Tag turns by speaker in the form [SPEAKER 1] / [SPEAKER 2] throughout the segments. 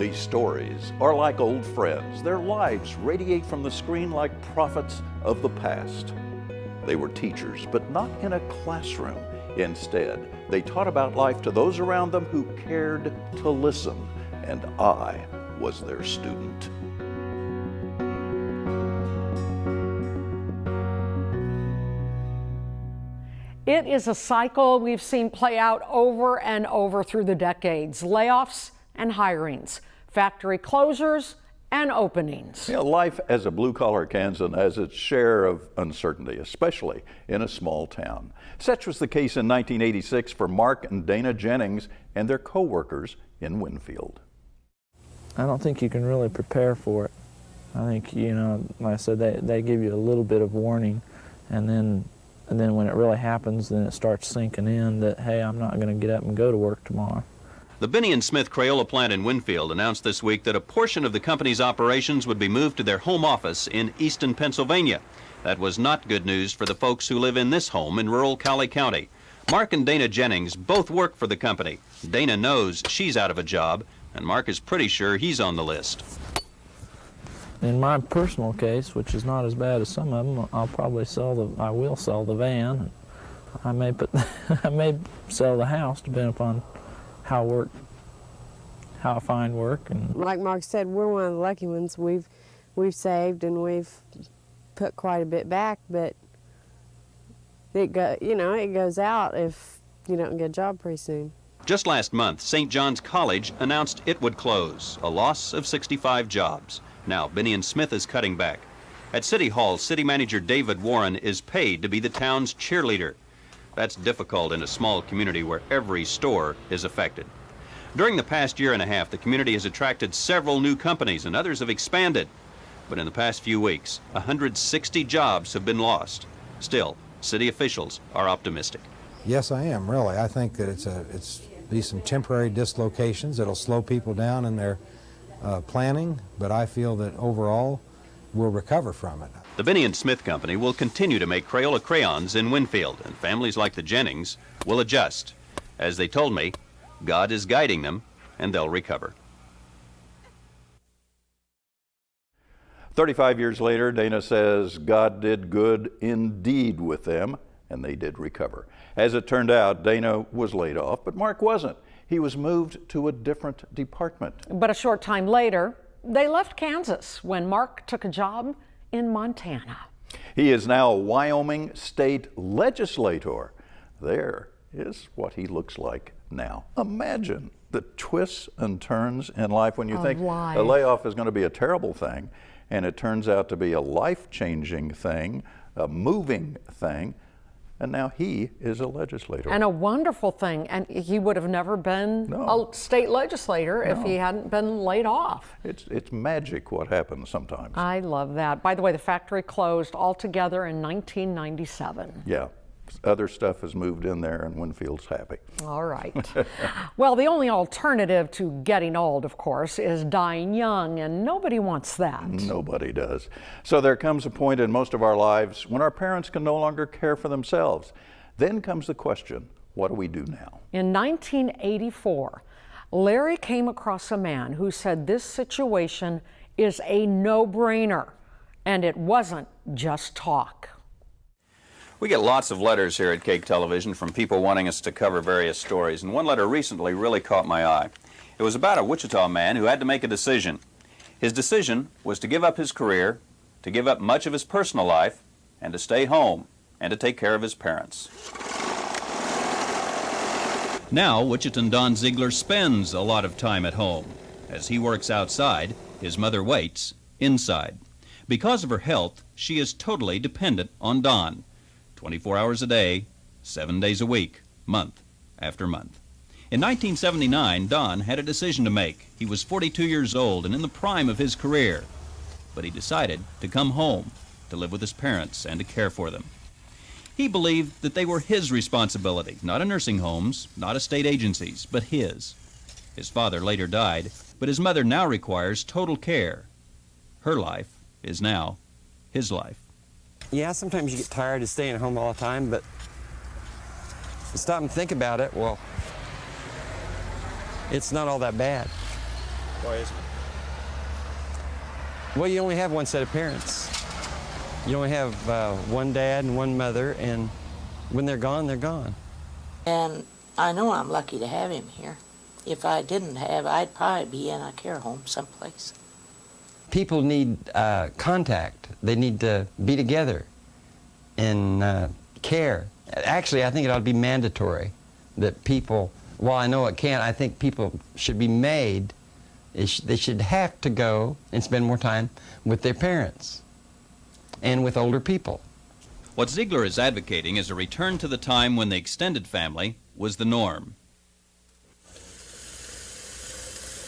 [SPEAKER 1] These stories are like old friends. Their lives radiate from the screen like prophets of the past. They were teachers, but not in a classroom. Instead, they taught about life to those around them who cared to listen, and I was their student.
[SPEAKER 2] It is a cycle we've seen play out over and over through the decades. Layoffs and hirings, factory closures and openings.
[SPEAKER 1] Yeah, life as a blue-collar Kansan has its share of uncertainty, especially in a small town. Such was the case in 1986 for Mark and Dana Jennings and their co-workers in Winfield.
[SPEAKER 3] I don't think you can really prepare for it. I think, you know, like I said, they give you a little bit of warning, and then when it really happens, then it starts sinking in that, hey, I'm not going to get up and go to work tomorrow.
[SPEAKER 4] The Binney & Smith Crayola plant in Winfield announced this week that a portion of the company's operations would be moved to their home office in Easton, Pennsylvania. That was not good news for the folks who live in this home in rural Cowley County. Mark and Dana Jennings both work for the company. Dana knows she's out of a job, and Mark is pretty sure he's on the list.
[SPEAKER 3] In my personal case, which is not as bad as some of them, I will sell the van. I may sell the house, depending upon how I find work. And
[SPEAKER 5] like Mark said, we're one of the lucky ones. We've saved and we've put quite a bit back, but it goes out if you don't get a job pretty soon.
[SPEAKER 4] Just last month, St. John's College announced it would close, a loss of 65 jobs. Now, Binney & Smith is cutting back. At City Hall, City Manager David Warren is paid to be the town's cheerleader. That's difficult in a small community where every store is affected. During the past year and a half, the community has attracted several new companies and others have expanded. But in the past few weeks, 160 jobs have been lost. Still, city officials are optimistic.
[SPEAKER 6] Yes, I am, really. I think that it's be some temporary dislocations. It'll slow people down in their planning, but I feel that overall we'll recover from it.
[SPEAKER 4] The Binney & Smith Company will continue to make Crayola crayons in Winfield, and families like the Jennings will adjust. As they told me, God is guiding them, and they'll recover.
[SPEAKER 1] 35 years later, Dana says God did good indeed with them, and they did recover. As it turned out, Dana was laid off, but Mark wasn't. He was moved to a different department.
[SPEAKER 2] But a short time later, they left Kansas when Mark took a job in Montana.
[SPEAKER 1] He is now a Wyoming state legislator. There is what he looks like now. Imagine the twists and turns in life when you think a layoff is going to be a terrible thing, and it turns out to be a life-changing thing, a moving thing. And now he is a legislator.
[SPEAKER 2] And a wonderful thing. And he would have never been a state legislator if he hadn't been laid off.
[SPEAKER 1] It's magic what happens sometimes.
[SPEAKER 2] I love that. By the way, the factory closed altogether in 1997.
[SPEAKER 1] Yeah. Other stuff has moved in there and Winfield's happy.
[SPEAKER 2] All right. Well, the only alternative to getting old, of course, is dying young, and nobody wants that.
[SPEAKER 1] Nobody does. So there comes a point in most of our lives when our parents can no longer care for themselves. Then comes the question, what do we do now?
[SPEAKER 2] In 1984, Larry came across a man who said this situation is a no-brainer, and it wasn't just talk.
[SPEAKER 4] We get lots of letters here at Cake Television from people wanting us to cover various stories, and one letter recently really caught my eye. It was about a Wichita man who had to make a decision. His decision was to give up his career, to give up much of his personal life, and to stay home and to take care of his parents. Now, Wichitan Don Ziegler spends a lot of time at home. As he works outside, his mother waits inside. Because of her health, she is totally dependent on Don. 24 hours a day, 7 days a week, month after month. In 1979, Don had a decision to make. He was 42 years old and in the prime of his career. But he decided to come home, to live with his parents and to care for them. He believed that they were his responsibility, not a nursing home's, not a state agency's, but his. His father later died, but his mother now requires total care. Her life is now his life.
[SPEAKER 7] Yeah, sometimes you get tired of staying at home all the time, but to stop and think about it, well, it's not all that bad. Why isn't it? Well, you only have one set of parents. You only have one dad and one mother, and when they're gone, they're gone.
[SPEAKER 8] And I know I'm lucky to have him here. If I didn't have, I'd probably be in a care home someplace.
[SPEAKER 7] People need contact. They need to be together and care. Actually, I think it ought to be mandatory that people, while I know it can't, I think people should be made, they should have to go and spend more time with their parents and with older people.
[SPEAKER 4] What Ziegler is advocating is a return to the time when the extended family was the norm.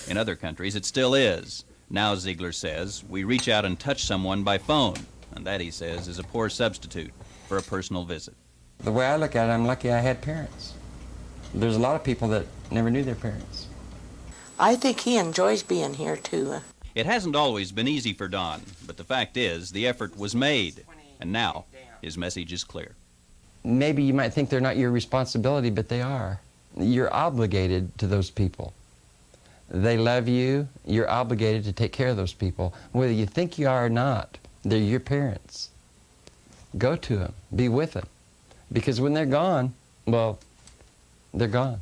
[SPEAKER 4] In other countries, it still is. Now, Ziegler says, we reach out and touch someone by phone, and that, he says, is a poor substitute for a personal visit.
[SPEAKER 7] The way I look at it, I'm lucky I had parents. There's a lot of people that never knew their parents.
[SPEAKER 8] I think he enjoys being here, too.
[SPEAKER 4] It hasn't always been easy for Don, but the fact is, the effort was made, and now his message is clear.
[SPEAKER 7] Maybe you might think they're not your responsibility, but they are. You're obligated to those people. They love you. You're obligated to take care of those people. Whether you think you are or not, they're your parents. Go to them. Be with them. Because when they're gone, well, they're gone.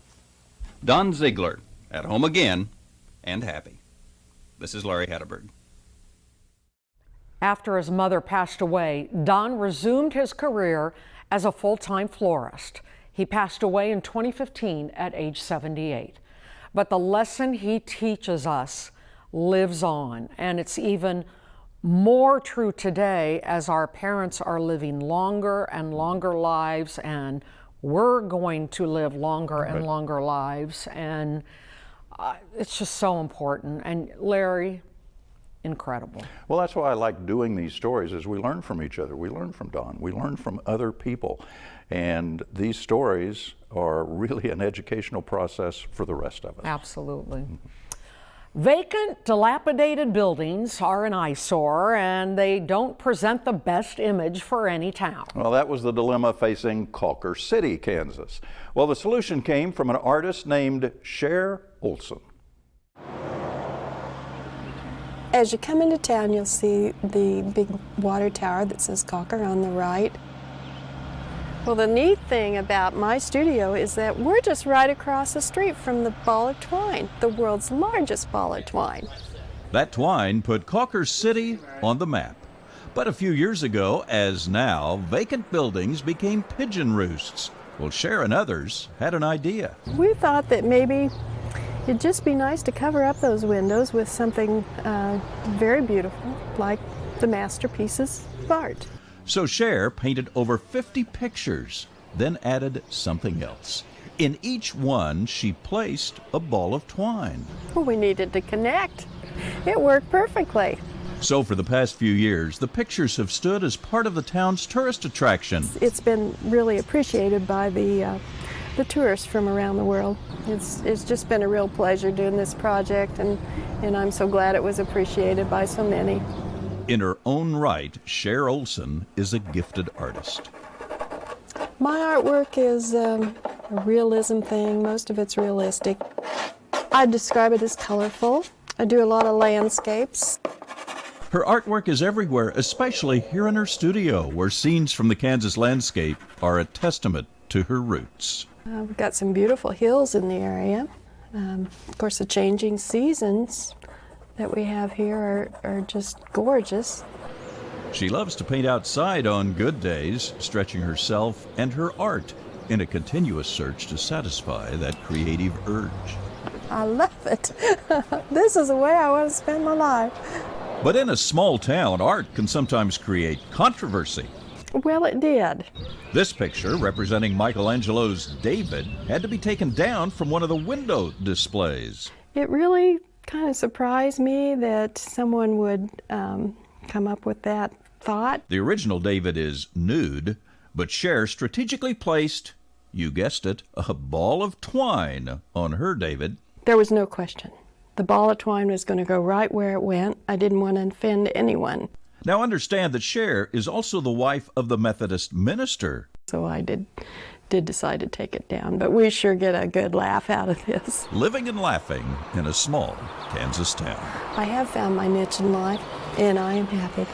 [SPEAKER 4] Don Ziegler, at home again and happy. This is Larry Hatteberg.
[SPEAKER 2] After his mother passed away, Don resumed his career as a full-time florist. He passed away in 2015 at age 78. But the lesson he teaches us lives on, and it's even more true today as our parents are living longer and longer lives, and we're going to live longer and longer lives, and it's just so important. And Larry, incredible.
[SPEAKER 1] Well, that's why I like doing these stories, is we learn from each other. We learn from Don. We learn from other people. And these stories are really an educational process for the rest of us.
[SPEAKER 2] Absolutely. Vacant, dilapidated buildings are an eyesore, and they don't present the best image for any town.
[SPEAKER 1] Well, that was the dilemma facing Calker City, Kansas. Well, the solution came from an artist named Cher Olson.
[SPEAKER 9] As you come into town, you'll see the big water tower that says Calker on the right. Well, the neat thing about my studio is that we're just right across the street from the ball of twine, the world's largest ball of twine.
[SPEAKER 10] That twine put Calker City on the map. But a few years ago, as now, vacant buildings became pigeon roosts. Well, Cher and others had an idea.
[SPEAKER 9] We thought that maybe it'd just be nice to cover up those windows with something very beautiful, like the masterpieces of art.
[SPEAKER 10] So Cher painted over 50 pictures, then added something else. In each one, she placed a ball of twine.
[SPEAKER 9] Well, we needed to connect. It worked perfectly.
[SPEAKER 10] So for the past few years, the pictures have stood as part of the town's tourist attraction.
[SPEAKER 9] It's been really appreciated by the tourists from around the world. It's just been a real pleasure doing this project, and I'm so glad it was appreciated by so many.
[SPEAKER 10] In her own right, Cher Olson is a gifted artist.
[SPEAKER 9] My artwork is a realism thing. Most of it's realistic. I describe it as colorful. I do a lot of landscapes.
[SPEAKER 10] Her artwork is everywhere, especially here in her studio, where scenes from the Kansas landscape are a testament to her roots.
[SPEAKER 9] We've got some beautiful hills in the area. Of course, the changing seasons that we have here are just gorgeous.
[SPEAKER 10] She loves to paint outside on good days, stretching herself and her art in a continuous search to satisfy that creative urge.
[SPEAKER 9] I love it. This is the way I want to spend my life.
[SPEAKER 10] But in a small town, art can sometimes create controversy.
[SPEAKER 9] Well, it did.
[SPEAKER 10] This picture, representing Michelangelo's David, had to be taken down from one of the window displays.
[SPEAKER 9] It really kind of surprised me that someone would come up with that thought.
[SPEAKER 10] The original David is nude, but Cher strategically placed, you guessed it, a ball of twine on her David.
[SPEAKER 9] There was no question. The ball of twine was going to go right where it went. I didn't want to offend anyone.
[SPEAKER 10] Now understand that Cher is also the wife of the Methodist minister.
[SPEAKER 9] So I did did decide to take it down. But we sure get a good laugh out of this.
[SPEAKER 10] Living and laughing in a small Kansas town.
[SPEAKER 9] I have found my niche in life, and I am happy.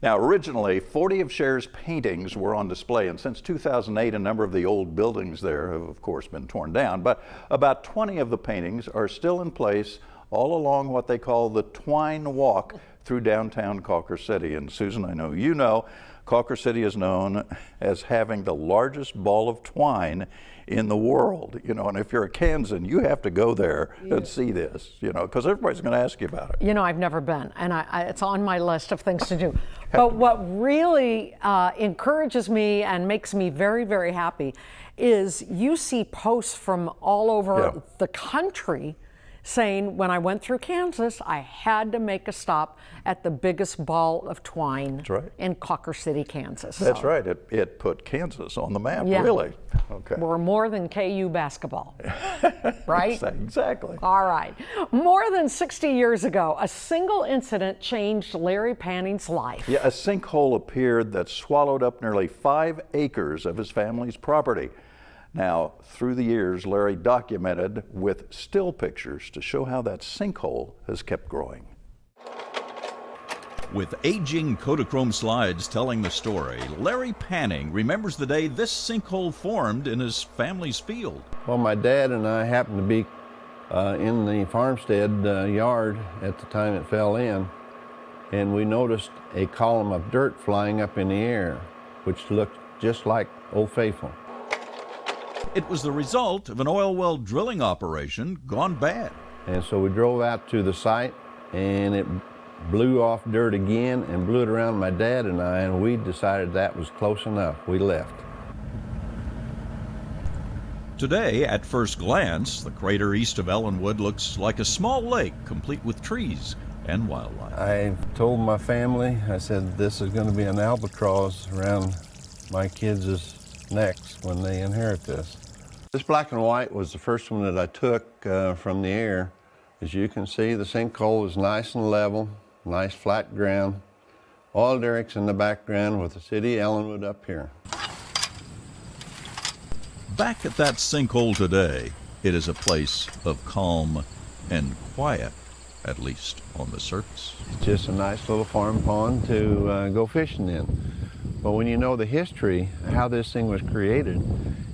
[SPEAKER 1] Now, originally, 40 of Cher's paintings were on display, and since 2008, a number of the old buildings there have, of course, been torn down. But about 20 of the paintings are still in place all along what they call the Twine Walk through downtown Cawker City. And Susan, I know you know, Cawker City is known as having the largest ball of twine in the world, you know, and if you're a Kansan, you have to go there and see this, you know, because everybody's going to ask you about it.
[SPEAKER 2] You know, I've never been, and it's on my list of things to do. But what really encourages me and makes me very, very happy is you see posts from all over the country saying, when I went through Kansas, I had to make a stop at the biggest ball of twine in Cawker City, Kansas.
[SPEAKER 1] That's right. It put Kansas on the map, really. Okay.
[SPEAKER 2] We're more than KU basketball, right?
[SPEAKER 1] Exactly.
[SPEAKER 2] All right. More than 60 years ago, a single incident changed Larry Panning's life.
[SPEAKER 1] Yeah, a sinkhole appeared that swallowed up nearly 5 acres of his family's property. Now, through the years, Larry documented with still pictures to show how that sinkhole has kept growing.
[SPEAKER 10] With aging Kodachrome slides telling the story, Larry Panning remembers the day this sinkhole formed in his family's field.
[SPEAKER 11] Well, my dad and I happened to be in the farmstead yard at the time it fell in, and we noticed a column of dirt flying up in the air, which looked just like Old Faithful.
[SPEAKER 10] It was the result of an oil well drilling operation gone bad.
[SPEAKER 11] And so we drove out to the site, and it blew off dirt again and blew it around my dad and I, and we decided that was close enough. We left.
[SPEAKER 10] Today, at first glance, the crater east of Ellenwood looks like a small lake complete with trees and wildlife.
[SPEAKER 11] I told my family, I said, this is going to be an albatross around my kids' necks when they inherit this. This black and white was the first one that I took from the air. As you can see, the sinkhole is nice and level, nice flat ground. All derricks in the background with the city of Ellenwood up here.
[SPEAKER 10] Back at that sinkhole today, it is a place of calm and quiet, at least on the surface.
[SPEAKER 11] It's just a nice little farm pond to go fishing in. But when you know the history, how this thing was created,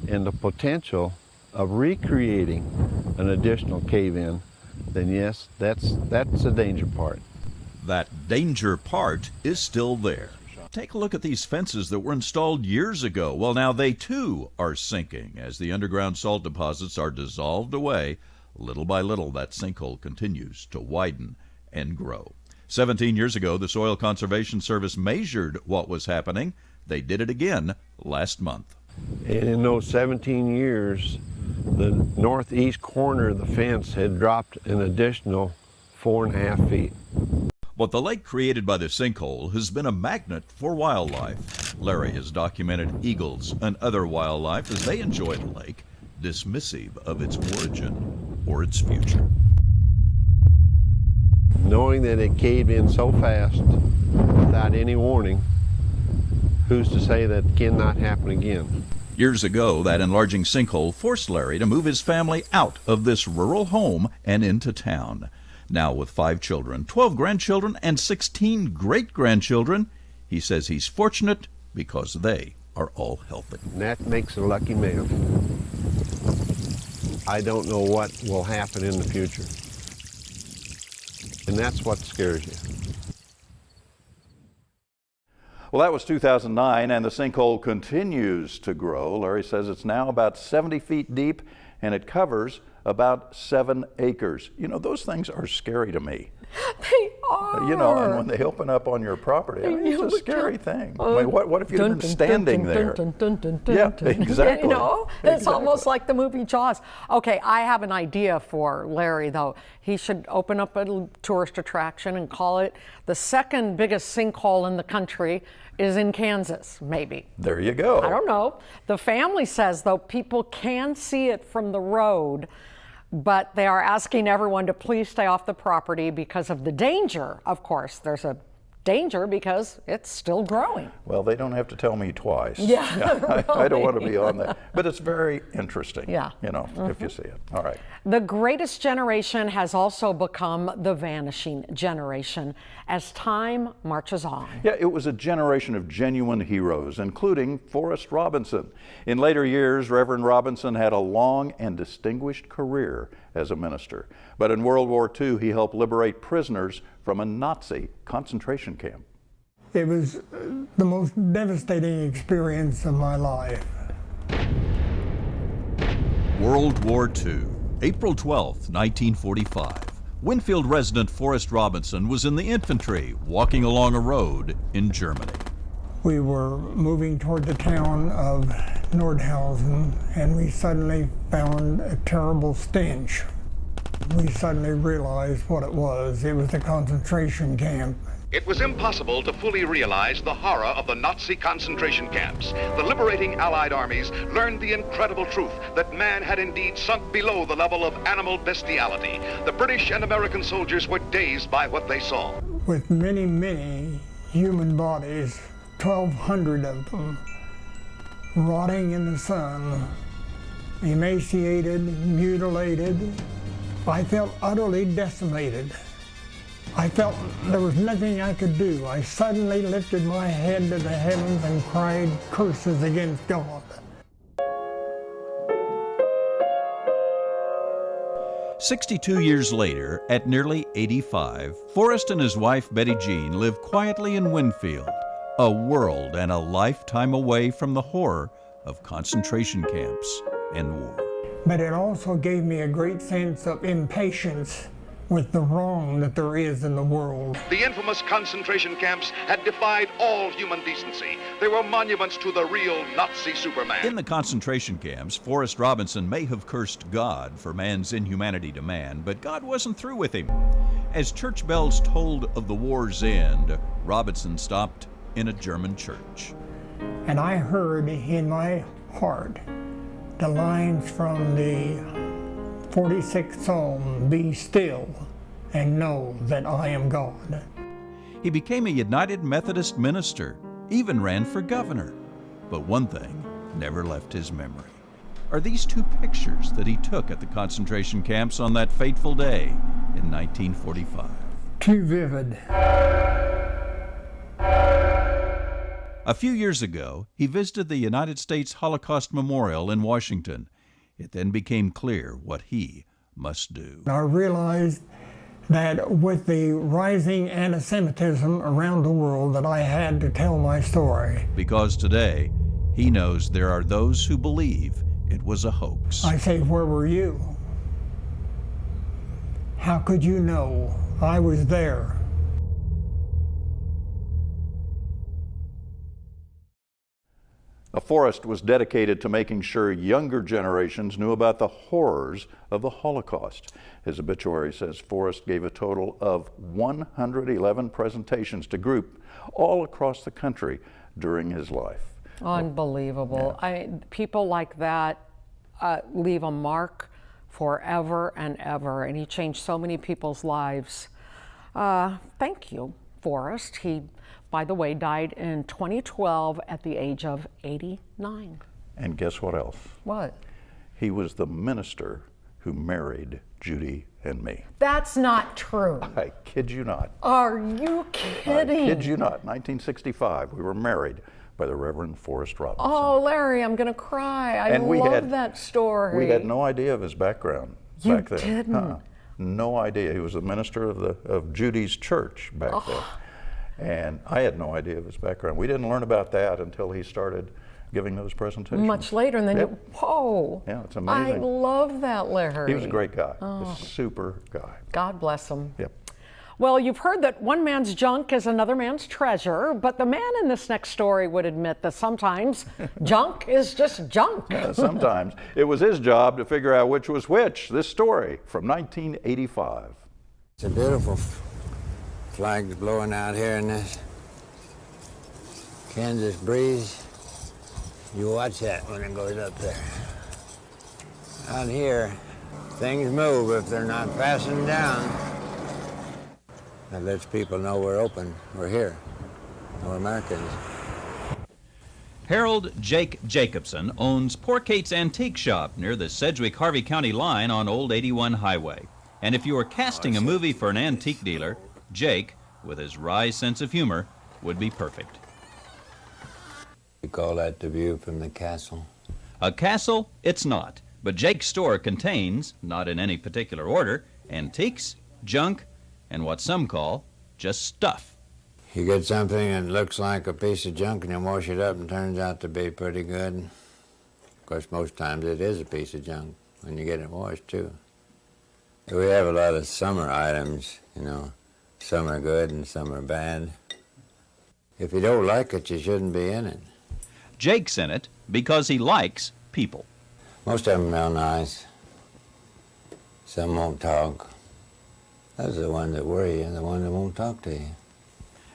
[SPEAKER 11] and the potential of recreating an additional cave-in, then yes, that's the danger part.
[SPEAKER 10] That danger part is still there. Take a look at these fences that were installed years ago. Well, now they too are sinking as the underground salt deposits are dissolved away. Little by little, that sinkhole continues to widen and grow. 17 years ago, the Soil Conservation Service measured what was happening. They did it again last month.
[SPEAKER 11] And in those 17 years, the northeast corner of the fence had dropped an additional 4.5 feet.
[SPEAKER 10] But the lake created by the sinkhole has been a magnet for wildlife. Larry has documented eagles and other wildlife as they enjoy the lake, dismissive of its origin or its future.
[SPEAKER 11] Knowing that it caved in so fast without any warning, who's to say that cannot happen again?
[SPEAKER 10] Years ago, that enlarging sinkhole forced Larry to move his family out of this rural home and into town. Now with 5 children, 12 grandchildren, and 16 great-grandchildren, he says he's fortunate because they are all healthy.
[SPEAKER 11] And that makes a lucky man. I don't know what will happen in the future. And that's what scares you.
[SPEAKER 1] Well, that was 2009, and the sinkhole continues to grow. Larry says it's now about 70 feet deep, and it covers about 7 acres. You know, those things are scary to me.
[SPEAKER 2] They are.
[SPEAKER 1] You know, and when they open up on your property, I mean, it's a scary thing. I mean, what if you'd been standing there? Yeah, exactly.
[SPEAKER 2] You know, it's almost like the movie Jaws. Okay, I have an idea for Larry, though. He should open up a tourist attraction and call it the second biggest sinkhole in the country is in Kansas, maybe.
[SPEAKER 1] There you go.
[SPEAKER 2] I don't know. The family says, though, people can see it from the road, but they are asking everyone to please stay off the property because of the danger. Of course, there's a danger because it's still growing.
[SPEAKER 1] Well, they don't have to tell me twice.
[SPEAKER 2] Yeah,
[SPEAKER 1] I don't want to be on that. But it's very interesting,
[SPEAKER 2] Yeah.
[SPEAKER 1] you know, if you see it. All right.
[SPEAKER 2] The greatest generation has also become the vanishing generation as time marches on.
[SPEAKER 1] Yeah, it was a generation of genuine heroes, including Forrest Robinson. In later years, Reverend Robinson had a long and distinguished career as a minister. But in World War II, he helped liberate prisoners from a Nazi concentration camp.
[SPEAKER 12] It was the most devastating experience of my life.
[SPEAKER 10] World War II, April 12, 1945. Winfield resident Forrest Robinson was in the infantry walking along a road in Germany.
[SPEAKER 12] We were moving toward the town of Nordhausen, and we suddenly found a terrible stench. We suddenly realized what it was. It was a concentration camp.
[SPEAKER 13] It was impossible to fully realize the horror of the Nazi concentration camps. The liberating Allied armies learned the incredible truth that man had indeed sunk below the level of animal bestiality. The British and American soldiers were dazed by what they saw.
[SPEAKER 12] With many, many human bodies, 1,200 of them, rotting in the sun, emaciated, mutilated, I felt utterly decimated. I felt there was nothing I could do. I suddenly lifted my head to the heavens and cried curses against God.
[SPEAKER 10] 62 years later, at nearly 85, Forrest and his wife Betty Jean live quietly in Winfield, a world and a lifetime away from the horror of concentration camps and war.
[SPEAKER 12] But it also gave me a great sense of impatience with the wrong that there is in the world.
[SPEAKER 13] The infamous concentration camps had defied all human decency. They were monuments to the real Nazi Superman.
[SPEAKER 10] In the concentration camps, Forrest Robinson may have cursed God for man's inhumanity to man, but God wasn't through with him. As church bells tolled of the war's end, Robinson stopped in a German church.
[SPEAKER 12] And I heard in my heart the lines from the 46th Psalm, "Be still and know that I am God."
[SPEAKER 10] He became a United Methodist minister, even ran for governor. But one thing never left his memory. Are these two pictures that he took at the concentration camps on that fateful day in 1945?
[SPEAKER 12] Too vivid.
[SPEAKER 10] A few years ago, he visited the United States Holocaust Memorial in Washington. It then became clear what he must do.
[SPEAKER 12] I realized that with the rising anti-Semitism around the world that I had to tell my story.
[SPEAKER 10] Because today, he knows there are those who believe it was a hoax.
[SPEAKER 12] I say, where were you? How could you know? I was there.
[SPEAKER 1] Forrest was dedicated to making sure younger generations knew about the horrors of the Holocaust. His obituary says Forrest gave a total of 111 presentations to groups all across the country during his life.
[SPEAKER 2] Unbelievable.
[SPEAKER 1] Yeah.
[SPEAKER 2] People like that leave a mark forever and ever, and he changed so many people's lives. Thank you, Forrest. He, by the way, died in 2012 at the age of 89.
[SPEAKER 1] And guess what else?
[SPEAKER 2] What?
[SPEAKER 1] He was the minister who married Judy and me.
[SPEAKER 2] That's not true.
[SPEAKER 1] I kid you not.
[SPEAKER 2] Are you kidding?
[SPEAKER 1] I kid you not. 1965, we were married by the Reverend Forrest Robinson.
[SPEAKER 2] Oh, Larry, I'm going to cry. I love that story.
[SPEAKER 1] We had no idea of his background back then.
[SPEAKER 2] You didn't?
[SPEAKER 1] No idea. He was the minister of Judy's church back then. And I had no idea of his background. We didn't learn about that until he started giving those presentations.
[SPEAKER 2] Much later, and then
[SPEAKER 1] Yep.
[SPEAKER 2] whoa.
[SPEAKER 1] Yeah, it's amazing.
[SPEAKER 2] I love that, Larry.
[SPEAKER 1] He was a great guy, a super guy.
[SPEAKER 2] God bless him.
[SPEAKER 1] Yep.
[SPEAKER 2] Well, you've heard that one man's junk is another man's treasure, but the man in this next story would admit that sometimes junk is just junk.
[SPEAKER 1] Yeah, sometimes. It was his job to figure out which was which. This story from 1985.
[SPEAKER 14] It's a beautiful flags blowing out here in this Kansas breeze. You watch that when it goes up there. Out here, things move if they're not fastened down. That lets people know we're open, we're here, we're Americans.
[SPEAKER 4] Harold Jake Jacobson owns Poor Kate's Antique Shop near the Sedgwick-Harvey County line on Old 81 Highway. And if you were casting a movie for an antique dealer, Jake, with his wry sense of humor, would be perfect.
[SPEAKER 14] We call that the view from the castle.
[SPEAKER 4] A castle, it's not. But Jake's store contains, not in any particular order, antiques, junk, and what some call just stuff.
[SPEAKER 14] You get something that looks like a piece of junk and you wash it up and turns out to be pretty good. Of course, most times it is a piece of junk when you get it washed, too. We have a lot of summer items, you know. Some are good and some are bad. If you don't like it, you shouldn't be in it.
[SPEAKER 4] Jake's in it because he likes people.
[SPEAKER 14] Most of them are real nice. Some won't talk. Those are the ones that worry you, the ones that won't talk to you.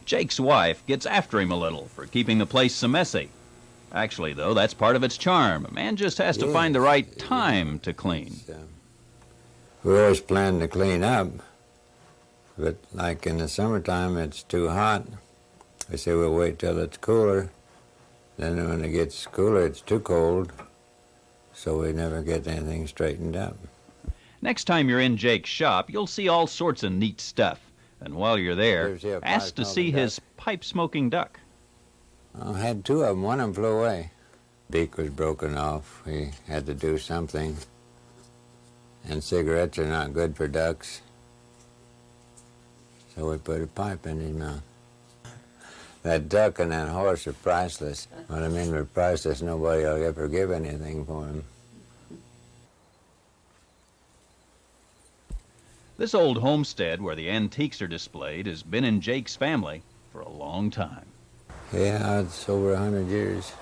[SPEAKER 4] Jake's wife gets after him a little for keeping the place so messy. Actually, though, that's part of its charm. A man just has to find the right time to clean.
[SPEAKER 14] We always plan to clean up, but like in the summertime, it's too hot. We say we'll wait till it's cooler. Then when it gets cooler, it's too cold, so we never get anything straightened up.
[SPEAKER 4] Next time you're in Jake's shop, you'll see all sorts of neat stuff. And while you're there, ask to see his pipe-smoking duck.
[SPEAKER 14] I had two of them. One of them flew away. Beak was broken off. We had to do something. And cigarettes are not good for ducks. So we put a pipe in his mouth. That duck and that horse are priceless. What I mean by priceless, nobody will ever give anything for them.
[SPEAKER 4] This old homestead where the antiques are displayed has been in Jake's family for a long time.
[SPEAKER 14] Yeah, it's over 100 years.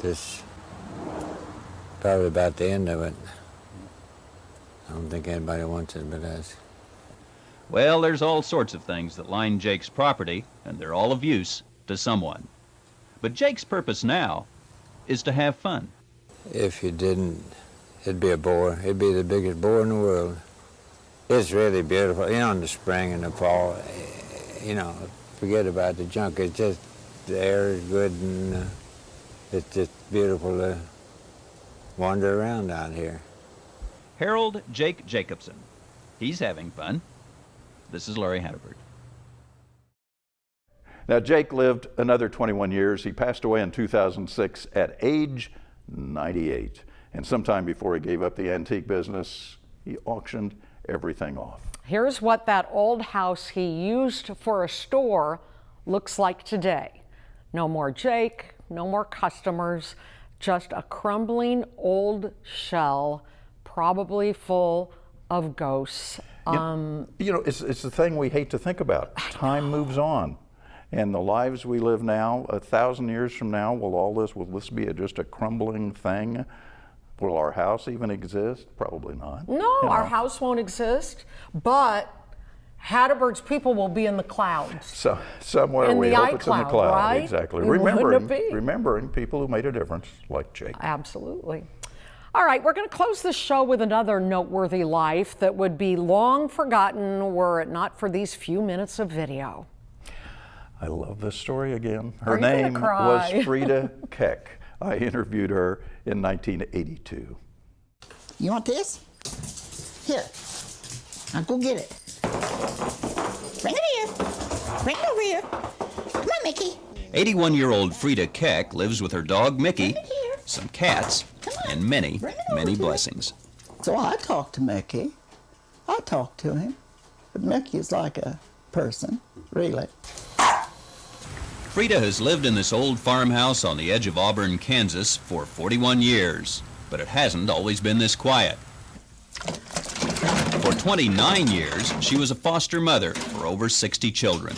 [SPEAKER 14] This probably about the end of it. I don't think anybody wants it but us.
[SPEAKER 4] Well, there's all sorts of things that line Jake's property, and they're all of use to someone. But Jake's purpose now is to have fun.
[SPEAKER 14] If you didn't, it'd be a bore. It'd be the biggest bore in the world. It's really beautiful. You know, in the spring and the fall, you know, forget about the junk. It's just, the air is good and it's just beautiful to wander around out here.
[SPEAKER 4] Harold Jake Jacobson. He's having fun. This is Larry Hatteberg.
[SPEAKER 1] Now, Jake lived another 21 years. He passed away in 2006 at age 98. And sometime before he gave up the antique business, he auctioned everything off.
[SPEAKER 2] Here's what that old house he used for a store looks like today. No more Jake, no more customers, just a crumbling old shell, probably full of ghosts.
[SPEAKER 1] You know, it's the thing we hate to think about. Time moves on. And the lives we live now, 1,000 years from now, will this be just a crumbling thing? Will our house even exist? Probably not.
[SPEAKER 2] No, our house won't exist, but Hatteberg's people will be in the clouds.
[SPEAKER 1] So somewhere
[SPEAKER 2] in
[SPEAKER 1] we
[SPEAKER 2] the
[SPEAKER 1] hope it's in the cloud.
[SPEAKER 2] Right?
[SPEAKER 1] Exactly.
[SPEAKER 2] Wouldn't it be?
[SPEAKER 1] Remembering people who made a difference, like Jake.
[SPEAKER 2] Absolutely. All right, we're going to close the show with another noteworthy life that would be long forgotten were it not for these few minutes of video.
[SPEAKER 1] I love this story again. Her name was Frida Keck. I interviewed her in 1982.
[SPEAKER 15] You want this? Here. Now go get it. Bring it here. Bring it over here. Come on, Mickey.
[SPEAKER 4] 81-year-old Frida Keck lives with her dog Mickey, some cats, and many, many blessings.
[SPEAKER 15] So I talk to Mickey. I talk to him. But Mickey is like a person, really.
[SPEAKER 4] Frida has lived in this old farmhouse on the edge of Auburn, Kansas for 41 years, but it hasn't always been this quiet. For 29 years, she was a foster mother for over 60 children.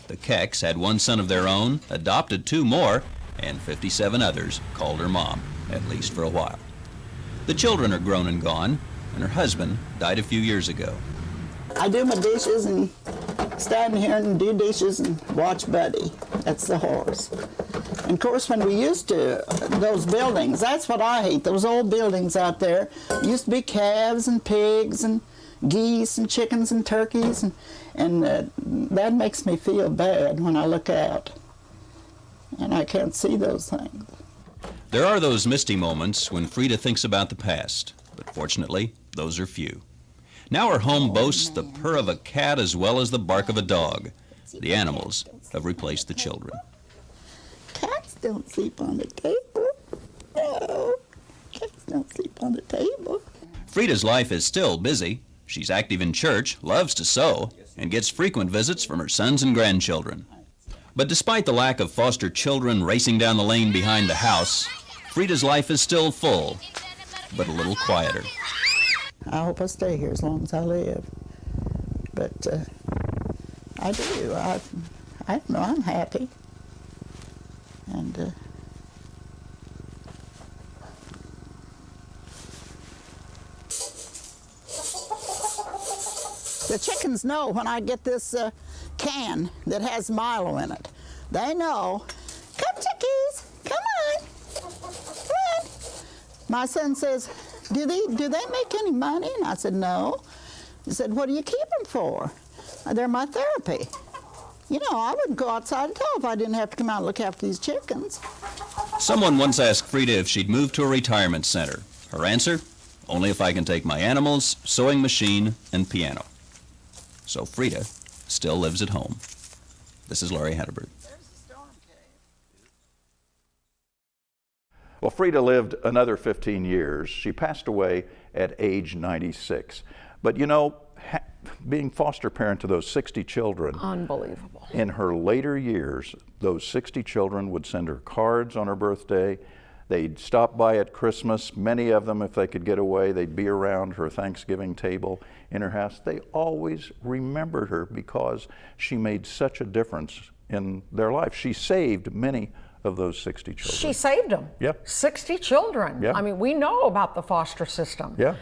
[SPEAKER 4] The Kecks had one son of their own, adopted 2 more, and 57 others called her mom, at least for a while. The children are grown and gone, and her husband died a few years ago.
[SPEAKER 15] I do my dishes and stand here and do dishes and watch Buddy. That's the horse. And of course, when we used to, those buildings, that's what I hate, those old buildings out there. Used to be calves and pigs and geese and chickens and turkeys, and that makes me feel bad when I look out and I can't see those things.
[SPEAKER 4] There are those misty moments when Frida thinks about the past, but fortunately, those are few. Now her home boasts the purr of a cat as well as the bark of a dog. The animals have replaced the children.
[SPEAKER 15] Cats don't sleep on the table. No, cats don't sleep on the table.
[SPEAKER 4] Frida's life is still busy. She's active in church, loves to sew, and gets frequent visits from her sons and grandchildren. But despite the lack of foster children racing down the lane behind the house, Frida's life is still full, but a little quieter.
[SPEAKER 15] I hope I stay here as long as I live. But I do. I know I'm happy. And the chickens know when I get this can that has Milo in it. They know. Come, chickies, come on. Come on. My son says, do they make any money? And I said, no. He said, what do you keep them for? They're my therapy. You know, I wouldn't go outside at all if I didn't have to come out and look after these chickens.
[SPEAKER 4] Someone once asked Frida if she'd move to a retirement center. Her answer, only if I can take my animals, sewing machine, and piano. So Frida still lives at home. This is Larry Hatteberg.
[SPEAKER 1] Well, Frida lived another 15 years. She passed away at age 96. But you know, being foster parent to those 60 children,
[SPEAKER 2] unbelievable.
[SPEAKER 1] In her later years, those 60 children would send her cards on her birthday. They'd stop by at Christmas. Many of them, if they could get away, they'd be around her Thanksgiving table in her house. They always remembered her because she made such a difference in their life. She saved many of those 60 children.
[SPEAKER 2] She saved them.
[SPEAKER 1] Yep.
[SPEAKER 2] 60 children.
[SPEAKER 1] Yep.
[SPEAKER 2] I mean, we know about the foster system.
[SPEAKER 1] Yeah.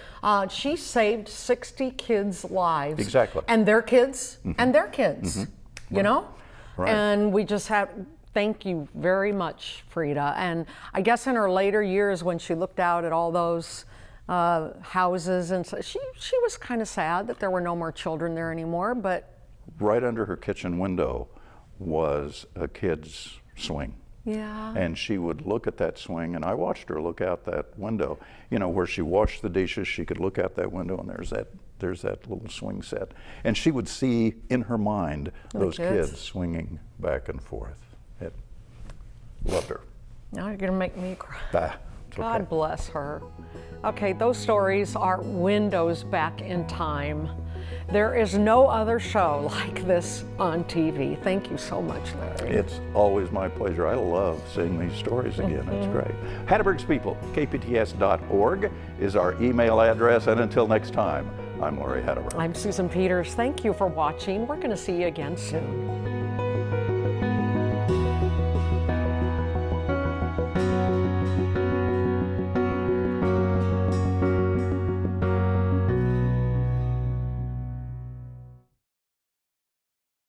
[SPEAKER 2] She saved 60 kids' lives.
[SPEAKER 1] Exactly.
[SPEAKER 2] And their kids, and their kids, you know?
[SPEAKER 1] Right.
[SPEAKER 2] And we just have, thank you very much, Frida. And I guess in her later years when she looked out at all those houses, and so she was kind of sad that there were no more children there anymore, but.
[SPEAKER 1] Right under her kitchen window was a kid's swing.
[SPEAKER 2] Yeah.
[SPEAKER 1] And she would look at that swing, and I watched her look out that window. You know, where she washed the dishes, she could look out that window, and there's that little swing set. And she would see in her mind those kids swinging back and forth. It loved her.
[SPEAKER 2] Now you're gonna make me cry.
[SPEAKER 1] God
[SPEAKER 2] okay. Bless her. Okay, those stories are windows back in time. There is no other show like this on TV. Thank you so much, Larry.
[SPEAKER 1] It's always my pleasure. I love seeing these stories again. It's great. Hatteberg's People, kpts.org is our email address. And until next time, I'm Larry Hatteberg.
[SPEAKER 2] I'm Susan Peters. Thank you for watching. We're going to see you again soon.